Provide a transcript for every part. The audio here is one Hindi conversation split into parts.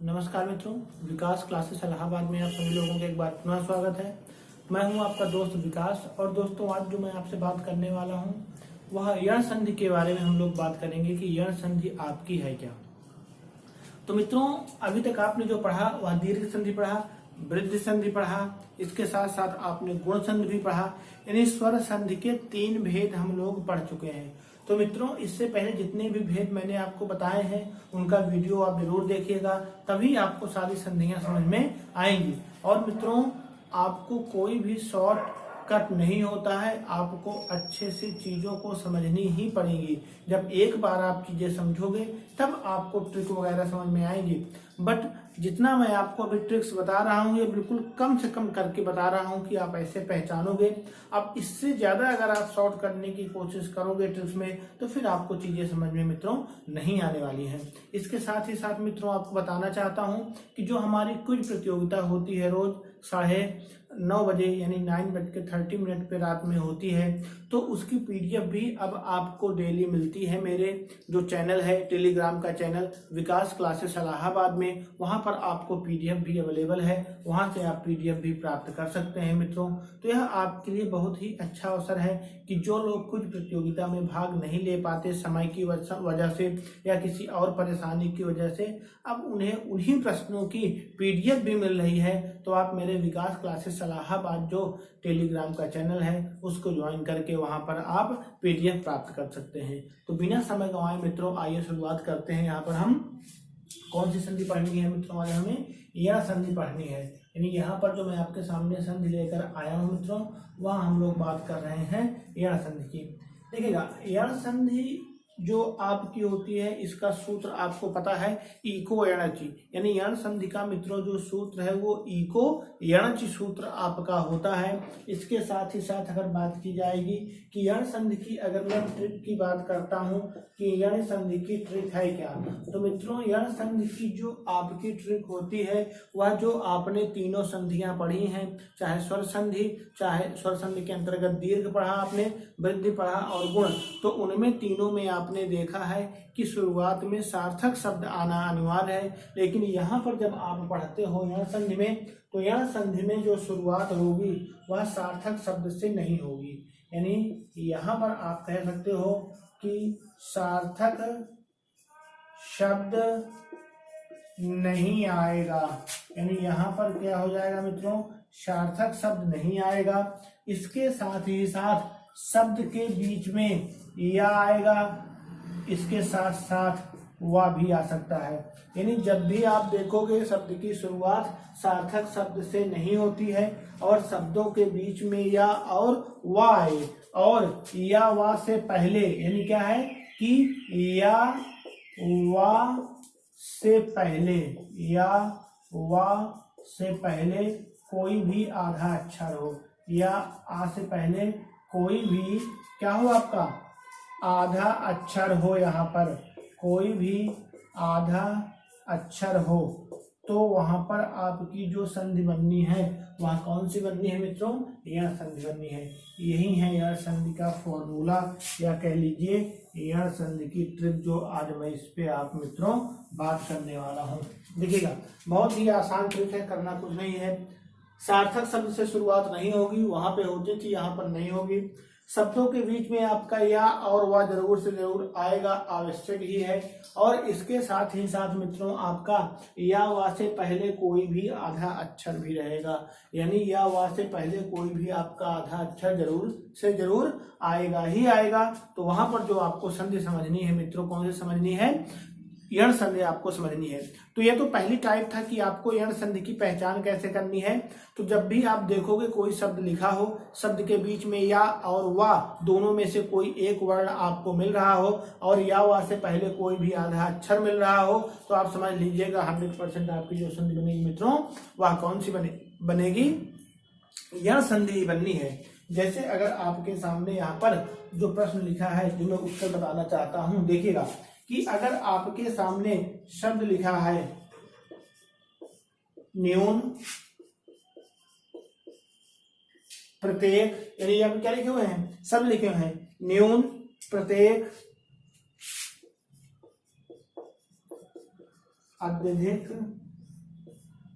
नमस्कार मित्रों, विकास क्लासेस इलाहाबाद में आप सभी लोगों का एक बार पुनः स्वागत है। मैं हूं आपका दोस्त विकास। और दोस्तों, आज जो मैं आपसे बात करने वाला हूं वह यण संधि के बारे में हम लोग बात करेंगे कि यण संधि आपकी है क्या। तो मित्रों, अभी तक आपने जो पढ़ा वह दीर्घ संधि पढ़ा, वृद्धि संधि पढ़ा, इसके साथ साथ आपने गुण संधि भी पढ़ा, यानी स्वर संधि के 3 भेद हम लोग पढ़ चुके हैं। तो मित्रों, इससे पहले जितने भी भेद मैंने आपको बताए हैं उनका वीडियो आप जरूर देखिएगा, तभी आपको सारी संधियां समझ में आएंगी। और मित्रों, आपको कोई भी शॉर्ट कट नहीं होता है, आपको अच्छे से चीजों को समझनी ही पड़ेगी। जब एक बार आप चीजें समझोगे तब आपको ट्रिक वगैरह समझ में आएगी। बट जितना मैं आपको अभी ट्रिक्स बता रहा हूँ ये बिल्कुल कम से कम करके बता रहा हूँ कि आप ऐसे पहचानोगे। अब इससे ज्यादा अगर आप शॉर्ट करने की कोशिश करोगे ट्रिक्स में तो फिर आपको चीजें समझ में मित्रों नहीं आने वाली हैं। इसके साथ ही साथ मित्रों, आपको बताना चाहता हूँ कि जो हमारी क्विज प्रतियोगिता होती है रोज 9:30 बजे यानी 9:30 पे रात में होती है, तो उसकी पीडीएफ भी अब आपको डेली मिलती है। मेरे जो चैनल है, टेलीग्राम का चैनल विकास क्लासेस इलाहाबाद में, वहां पर आपको पीडीएफ भी अवेलेबल है, वहां से आप पीडीएफ भी प्राप्त कर सकते हैं मित्रों। तो यह आपके लिए बहुत ही अच्छा अवसर है कि जो लोग कुछ प्रतियोगिता में भाग नहीं ले पाते समय की वजह से या किसी और परेशानी की वजह से, अब उन्हें उन्हीं प्रश्नों की पीडीएफ भी मिल रही है। तो आप मेरे विकास क्लासेस इलाहाबाद जो टेलीग्राम का चैनल है उसको ज्वाइन करके वहां पर आप पीडीएफ प्राप्त कर सकते हैं। तो बिना समय गंवाए मित्रों, आइए शुरुआत करते हैं। यहाँ पर हम कौन सी संधि पढ़नी है मित्रों? आज हमें यह संधि पढ़नी है। यानी यहाँ पर जो मैं आपके सामने संधि लेकर आया हूँ मित्रों, वह हम लोग बात कर रहे हैं यण संधि की। देखिएगा, यण संधि जो आपकी होती है इसका सूत्र आपको पता है, इको यणचि। यानी यण संधि का मित्रों जो सूत्र है वो इको यणचि सूत्र आपका होता है। इसके साथ ही साथ अगर बात की जाएगी कि यण संधि की, अगर मैं ट्रिक की बात करता हूं कि यण संधि की ट्रिक है क्या, तो मित्रों यण संधि की जो आपकी ट्रिक होती है वह जो आपने तीनों संधियां पढ़ी हैं, चाहे स्वर संधि, चाहे स्वर संधि के अंतर्गत दीर्घ पढ़ा आपने, वृद्धि पढ़ा और गुण, तो उनमें तीनों में आपने देखा है कि शुरुआत में सार्थक शब्द आना अनिवार्य है। लेकिन यहाँ पर जब आप पढ़ते हो यण संधि में, तो यण संधि में जो शुरुआत होगी वह सार्थक शब्द से नहीं होगी। यानी यहाँ पर आप कह सकते हो कि सार्थक शब्द नहीं आएगा। यानी यहाँ पर क्या हो जाएगा मित्रों, सार्थक शब्द नहीं आएगा। इसके साथ ही साथ शब्द के बीच में या आएगा, इसके साथ साथ वह भी आ सकता है। यानी जब भी आप देखोगे शब्द की शुरुआत सार्थक शब्द से नहीं होती है और शब्दों के बीच में या और वा आए, और या वा से पहले, यानी क्या है कि या वा से पहले, या वा से पहले कोई भी आधा अक्षर हो, या आ से पहले कोई भी क्या हो आपका आधा अक्षर हो, यहाँ पर कोई भी आधा अक्षर हो, तो वहां पर आपकी जो संधि बननी है वह कौन सी बननी है मित्रों? यण संधि बननी है। यही है यण संधि का फॉर्मूला, या कह लीजिए यण संधि की ट्रिक, जो आज मैं इस पे आप मित्रों बात करने वाला हूँ। देखिएगा, बहुत ही आसान ट्रिक है, करना कुछ नहीं है। सार्थक शब्द से शुरुआत नहीं होगी, वहां पे होती थी, यहाँ पर नहीं होगी। शब्दों के बीच में आपका या और वह जरूर से जरूर आएगा, आवश्यक ही है। और इसके साथ ही साथ मित्रों आपका या वा से पहले कोई भी आधा अक्षर भी रहेगा। यानी या वा से पहले कोई भी आपका आधा अक्षर जरूर से जरूर आएगा ही आएगा। तो वहां पर जो आपको संधि समझनी है मित्रों, कौन सी समझनी है? यण संधि आपको समझनी है। तो ये तो पहली टाइप था कि आपको यण संधि की पहचान कैसे करनी है। तो जब भी आप देखोगे कोई शब्द लिखा हो, शब्द के बीच में या और वा दोनों में से कोई एक वर्ण आपको मिल रहा हो, और या वा से पहले कोई भी आधा अक्षर मिल रहा हो, तो आप समझ लीजिएगा 100% आपकी जो संधि बनेगी मित्रों वह कौन सी बनेगी? यण संधि बननी है। जैसे अगर आपके सामने यहाँ पर जो प्रश्न लिखा है, जो मैं उत्तर बताना चाहता हूँ, देखिएगा कि अगर आपके सामने शब्द लिखा है न्यून प्रत्येक, यानी यहाँ पे क्या लिखे हुए हैं? शब्द लिखे हुए हैं न्यून प्रत्येक अत्यधिक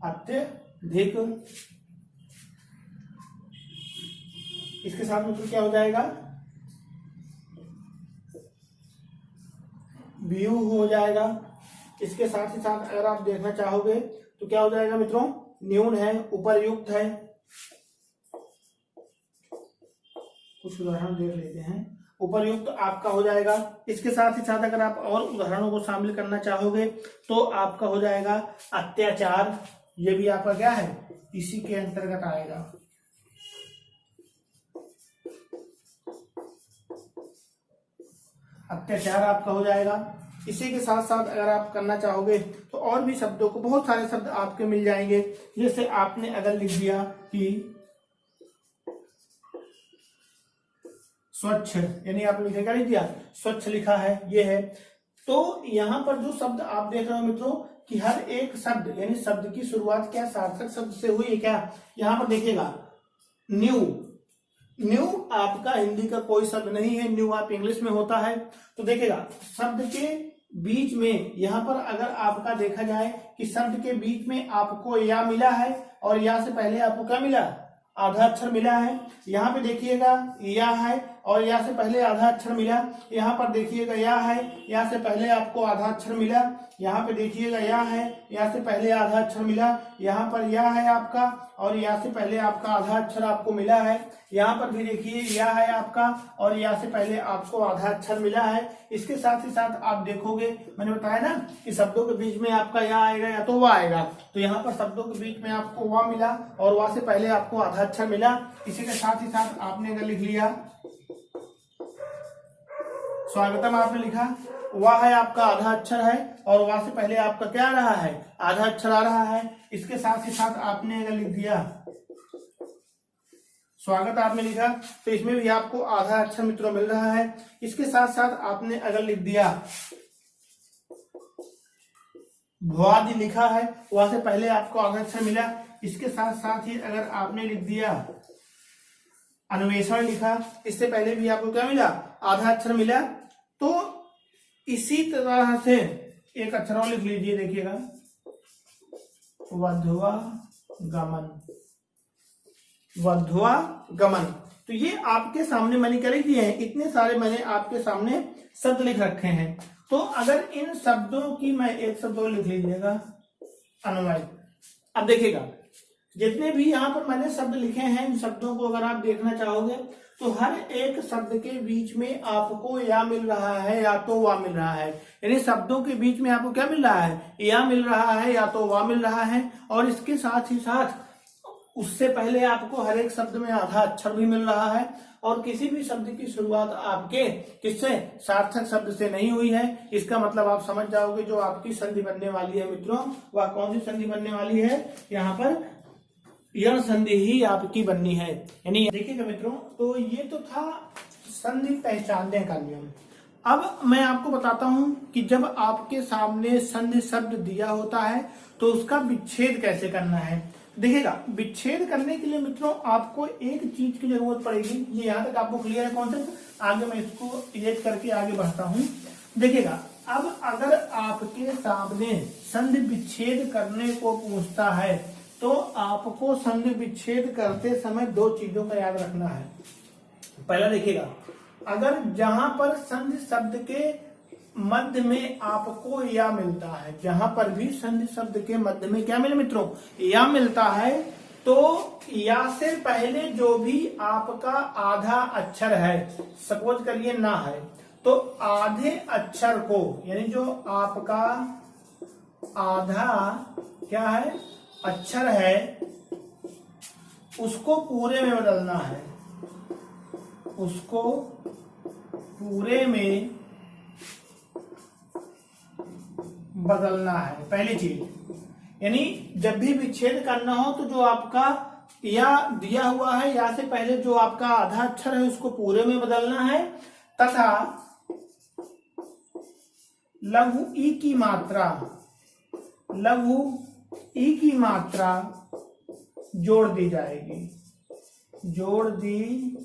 अत्यधिक। इसके साथ में क्या हो जाएगा, व्यू हो जाएगा। इसके साथ ही साथ अगर आप देखना चाहोगे तो क्या हो जाएगा मित्रों, न्यून है, उपरयुक्त है। कुछ उदाहरण देख लेते हैं। उपरयुक्त आपका हो जाएगा। इसके साथ ही साथ अगर आप और उदाहरणों को शामिल करना चाहोगे तो आपका हो जाएगा अत्याचार। ये भी आपका क्या है, इसी के अंतर्गत आएगा। अत्याचार आपका हो जाएगा। इसी के साथ साथ अगर आप करना चाहोगे तो और भी शब्दों को, बहुत सारे शब्द आपके मिल जाएंगे। जैसे आपने अगर लिख दिया कि स्वच्छ, यानी आपने लिखा, क्या लिख दिया, स्वच्छ लिखा है, ये है। तो यहाँ पर जो शब्द आप देख रहे हो मित्रों कि हर एक शब्द, यानी शब्द की शुरुआत क्या सार्थक शब्द से हुई है क्या। यहाँ पर देखिएगा न्यू, न्यू आपका हिंदी का कोई शब्द नहीं है, न्यू आप इंग्लिश में होता है। तो देखिएगा शब्द के बीच में यहाँ पर अगर आपका देखा जाए कि शब्द के बीच में आपको या मिला है और या से पहले आपको क्या मिला, आधा अक्षर मिला है। यहाँ पे देखिएगा या है और या से पहले आधा अक्षर मिला। यहाँ पर देखिएगा या है, या से पहले आपको आधा अक्षर मिला। यहाँ पे देखिएगा या है, या से पहले आधा अक्षर मिला। यहाँ पर या है आपका और या से पहले आपका आधा अक्षर आपको मिला है। यहाँ पर भी देखिए या है आपका और या से पहले आपको आधा अक्षर मिला है। इसके साथ ही साथ आप देखोगे, मैंने बताया ना कि शब्दों के बीच में आपका या आएगा या तो वाह आएगा। तो यहाँ पर शब्दों के बीच में आपको वाह मिला और वाह से पहले आपको आधा अक्षर मिला। इसी के साथ ही साथ आपने अगर लिख लिया स्वागतम, आपने लिखा, वाह है आपका आधा अक्षर है और वाह से पहले आपका क्या आ रहा है, आधा अक्षर आ रहा है। इसके साथ ही साथ आपने अगर लिख दिया स्वागत, आपने लिखा, तो इसमें भी आपको आधा अक्षर मित्रों मिल रहा है। इसके साथ साथ आपने अगर लिख दिया भवादि लिखा है, वहां से पहले आपको आधा अक्षर मिला। इसके साथ साथ ही अगर आपने लिख दिया अन्वेषण लिखा, इससे पहले भी आपको क्या मिला, आधा अक्षर मिला। तो इसी तरह से एक अक्षर और लिख लीजिए, देखिएगा वध्वा गमन, वध्वा गमन। तो ये आपके सामने मैंने क्या लिख दिए हैं, इतने सारे मैंने आपके सामने शब्द लिख रखे हैं। तो अगर इन शब्दों की मैं एक शब्द और लिख लीजिएगा अन्वय। अब देखिएगा जितने भी यहाँ पर मैंने शब्द लिखे हैं, इन शब्दों को अगर आप देखना चाहोगे तो हर एक शब्द के बीच में आपको या मिल रहा है या तो वाह मिल रहा है। यानी शब्दों के बीच में आपको क्या मिल रहा है, या मिल रहा है या तो वाह मिल रहा है। और इसके साथ ही साथ उससे पहले आपको हर एक शब्द में आधा अक्षर भी मिल रहा है। और किसी भी शब्द की शुरुआत आपके किससे, सार्थक शब्द से नहीं हुई है। इसका मतलब आप समझ जाओगे जो आपकी संधि बनने वाली है मित्रों, वह कौन सी संधि बनने वाली है, यहाँ पर यण संधि ही आपकी बननी है। यानी देखिएगा मित्रों, तो ये तो था संधि पहचानने का नियम। अब मैं आपको बताता हूं कि जब आपके सामने संधि शब्द दिया होता है तो उसका विच्छेद कैसे करना है। देखिएगा विच्छेद करने के लिए मित्रों आपको एक चीज की जरूरत पड़ेगी। ये यहाँ तक आपको क्लियर है कॉन्सेप्ट, आगे मैं इसको इरेज करके आगे बढ़ता हूँ। देखिएगा अब अगर आपके सामने संधि विच्छेद करने को पूछता है तो आपको संधि विच्छेद करते समय दो चीजों का याद रखना है। पहला देखिएगा, अगर जहां पर संधि शब्द के मध्य में आपको या मिलता है, जहां पर भी संधि शब्द के मध्य में क्या मिले मित्रों, या मिलता है, तो या से पहले जो भी आपका आधा अक्षर है, सपोज करिए ना है, तो आधे अक्षर को, यानी जो आपका आधा क्या है अक्षर है, उसको पूरे में बदलना है, उसको पूरे में बदलना है। पहली चीज, यानी जब भी विच्छेद करना हो तो जो आपका या दिया हुआ है, या से पहले जो आपका आधा अक्षर है उसको पूरे में बदलना है, तथा लघु ई की मात्रा, लघु ई की मात्रा जोड़ दी जाएगी, जोड़ दी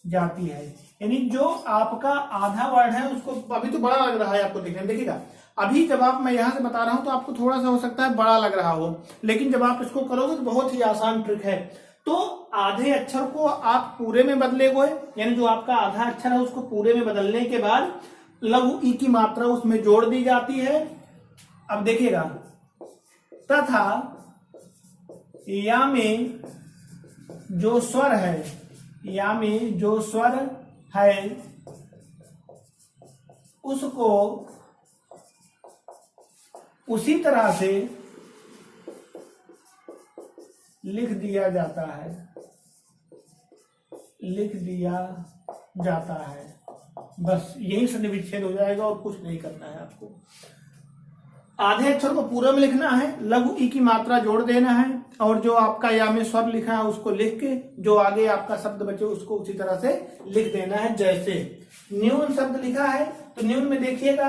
जाती है। यानी जो आपका आधा वर्ड है उसको, अभी तो बड़ा लग रहा है आपको देखने, देखिएगा अभी जब मैं यहाँ से बता रहा हूं तो आपको थोड़ा सा हो सकता है बड़ा लग रहा हो, लेकिन जब आप इसको करोगे तो बहुत ही आसान ट्रिक है। तो आधे अक्षर को आप पूरे में बदलेगे, यानी जो आपका आधा अक्षर है उसको पूरे में बदलने के बाद लघु ई की मात्रा उसमें जोड़ दी जाती है। अब देखिएगा, तथा या में जो स्वर है, या में जो स्वर है उसको उसी तरह से लिख दिया जाता है, लिख दिया जाता है। बस यही सन्धि विच्छेद हो जाएगा और कुछ नहीं करना है आपको। आधे अक्षर को पूरे में लिखना है, लघु ई की मात्रा जोड़ देना है, और जो आपका या में स्वर लिखा है उसको लिख के जो आगे आपका शब्द बचे उसको उसी तरह से लिख देना है। जैसे न्यून शब्द लिखा है तो न्यून में देखिएगा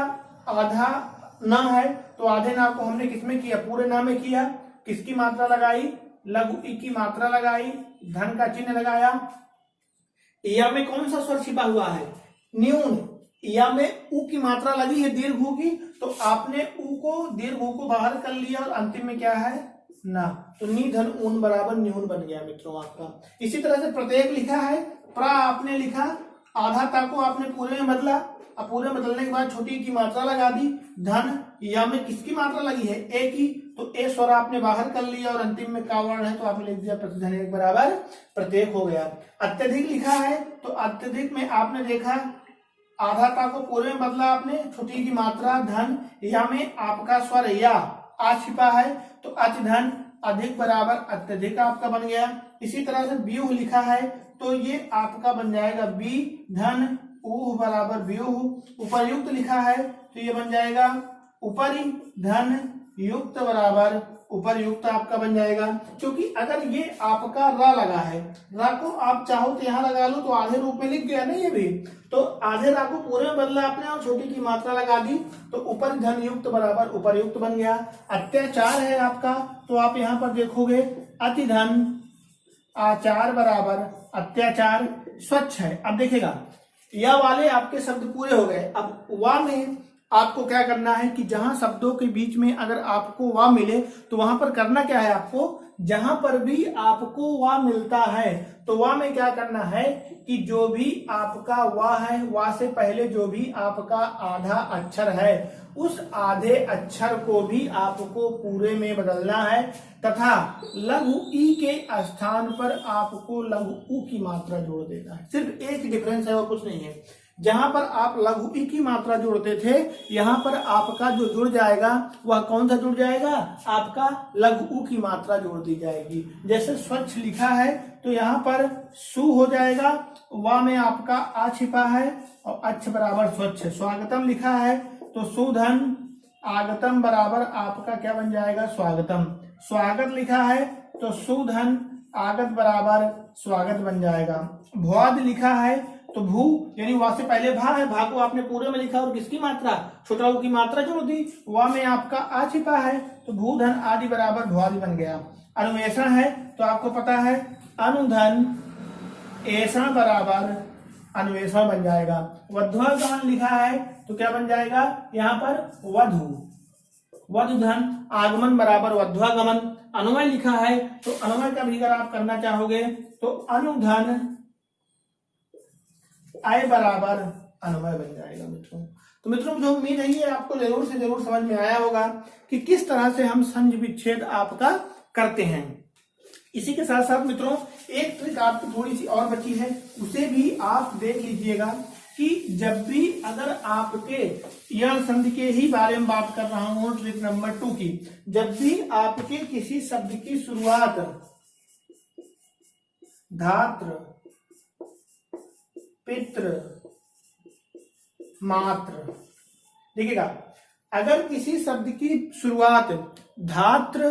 आधा ना है, तो आधे ना को हमने किसमें किया, पूरे ना में किया। किसकी मात्रा लगाई, लघु ई की मात्रा लगाई, धन का चिन्ह लगाया। या में कौन सा स्वर छिपा हुआ है, न्यून। या में ऊ की मात्रा लगी है दीर्घ ऊ की, तो आपने ऊ को दीर्घ ऊ को बाहर कर लिया और अंतिम में क्या है, ना। तो नी धन ऊन बराबर न्यून बन गया मित्रों आपका। इसी तरह से प्रत्येक लिखा है, प्रा आपने लिखा, आधा ता को आपने पूरे में बदला, अब पूरे में बदलने के बाद छोटी की मात्रा लगा दी। धन या में किसकी मात्रा लगी है, ए की, तो ए स्वर आपने बाहर कर लिया और अंतिम में का वर्ण है तो आपने लिख दिया प्रतिधन एक बराबर प्रत्येक हो गया। अत्यधिक लिखा है तो अत्यधिक में आपने देखा आधा ता को पूरे में बदला आपने, छोटी की मात्रा धन, या में आपका स्वर या आ छिपा है तो अति धन अधिक बराबर अत्यधिक आपका बन गया। इसी तरह से व्यूह लिखा है तो ये आपका बन जाएगा बी धन ऊह बराबर व्यूह। उपर्युक्त लिखा है तो ये बन जाएगा उपरि धन युक्त बराबर उपर्युक्त आपका बन जाएगा। क्योंकि अगर ये आपका रा लगा है, रा को आप चाहो तो यहाँ लगा लो तो आधे रूप में लिख गया ना ये भी, तो आधे रा को पूरे में बदला आपने और छोटी की मात्रा लगा दी तो ऊपर धन युक्त बराबर उपर्युक्त बन गया। अत्याचार है आपका तो आप यहाँ पर देखोगे अति धन आचार बराबर अत्याचार। स्वच्छ है, अब देखिएगा या वाले आपके शब्द पूरे हो गए। अब वा में आपको क्या करना है कि जहां शब्दों के बीच में अगर आपको वा मिले तो वहां पर करना क्या है, आपको जहां पर भी आपको वा मिलता है तो वा में क्या करना है कि जो भी आपका वा है, वा से पहले जो भी आपका आधा अक्षर है उस आधे अक्षर को भी आपको पूरे में बदलना है, तथा लघु ई के स्थान पर आपको लघु ऊ की मात्रा जोड़ देना है। सिर्फ एक डिफरेंस है और कुछ नहीं है। जहां पर आप लघु ई की मात्रा जोड़ते थे, यहाँ पर आपका जो जुड़ जाएगा वह कौन सा जुड़ जाएगा, आपका लघु ऊ की मात्रा जोड़ दी जाएगी। जैसे स्वच्छ लिखा है तो यहाँ पर सु हो जाएगा, वा में आपका आ छिपा है और अच्छ बराबर स्वच्छ। स्वागतम लिखा है तो सुधन आगतम बराबर आपका क्या बन जाएगा, स्वागतम। स्वागत लिखा है तो सुधन आगत बराबर स्वागत बन जाएगा। भुआद लिखा है तो भू यानी वा से पहले भा है, भा को आपने पूरे में लिखा और किसकी मात्रा, छोटा ऊ की मात्रा जोड़ दी। वा में आपका आ छिपा है तो भू धन आदि बराबर भुआदि बन गया। अनुवेषण है तो आपको पता है अनुधन ऐसा बराबर अन्वेषण बन जाएगा। वध्वागमन लिखा है तो क्या बन जाएगा, यहाँ पर वधु, वधु धन आगमन बराबर वध्वागमन। अनुमय लिखा है तो अनुमय का भी अगर आप करना चाहोगे तो अनुधन आय बराबर अनुमय बन जाएगा मित्रों। तो मित्रों मुझे उम्मीद है ये आपको जरूर से जरूर समझ में आया होगा कि किस तरह से हम संधि विच्छेद आपका करते हैं। इसी के साथ साथ मित्रों एक ट्रिक आपकी थोड़ी सी और बची है, उसे भी आप देख लीजिएगा कि जब भी अगर आपके यह संधि के ही बारे में बात कर रहा हूं, ट्रिक नंबर 2 की, जब भी आपके किसी शब्द की शुरुआत धात्र पित्र मात्र, देखिएगा अगर किसी शब्द की शुरुआत धात्र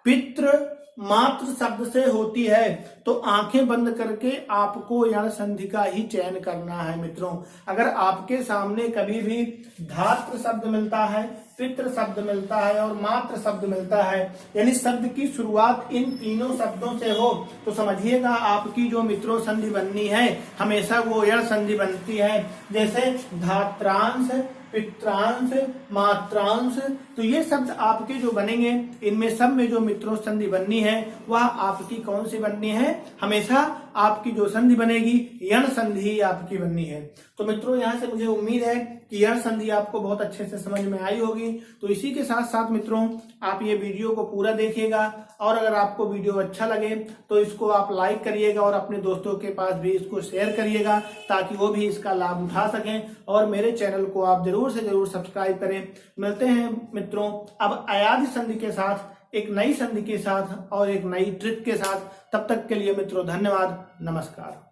पित्र मात्र शब्द से होती है तो आंखें बंद करके आपको यण संधि का ही चयन करना है मित्रों। अगर आपके सामने कभी भी धात्र शब्द मिलता है, पितृ शब्द मिलता है और मातृ शब्द मिलता है, यानी शब्द की शुरुआत इन तीनों शब्दों से हो तो समझिएगा आपकी जो मित्रों संधि बननी है हमेशा वो यण संधि बनती है। जैसे धात्रांश, पित्रांश, मात्रांश, तो ये शब्द आपके जो बनेंगे इनमें सब में जो मित्रों संधि बननी है वह आपकी कौन सी बननी है, हमेशा आपकी जो संधि बनेगी यण संधि ही आपकी बननी है। तो मित्रों यहाँ से मुझे उम्मीद है कि यण संधि आपको बहुत अच्छे से समझ में आई होगी। तो इसी के साथ साथ मित्रों आप ये वीडियो को पूरा देखिएगा और अगर आपको वीडियो अच्छा लगे तो इसको आप लाइक करिएगा और अपने दोस्तों के पास भी इसको शेयर करिएगा ताकि वो भी इसका लाभ उठा सकें और मेरे चैनल को आप जरूर से जरूर सब्सक्राइब करें। मिलते हैं मित्रों अब अयादि संधि के साथ, एक नई संधि के साथ और एक नई ट्रिक के साथ। तब तक के लिए मित्रों धन्यवाद, नमस्कार।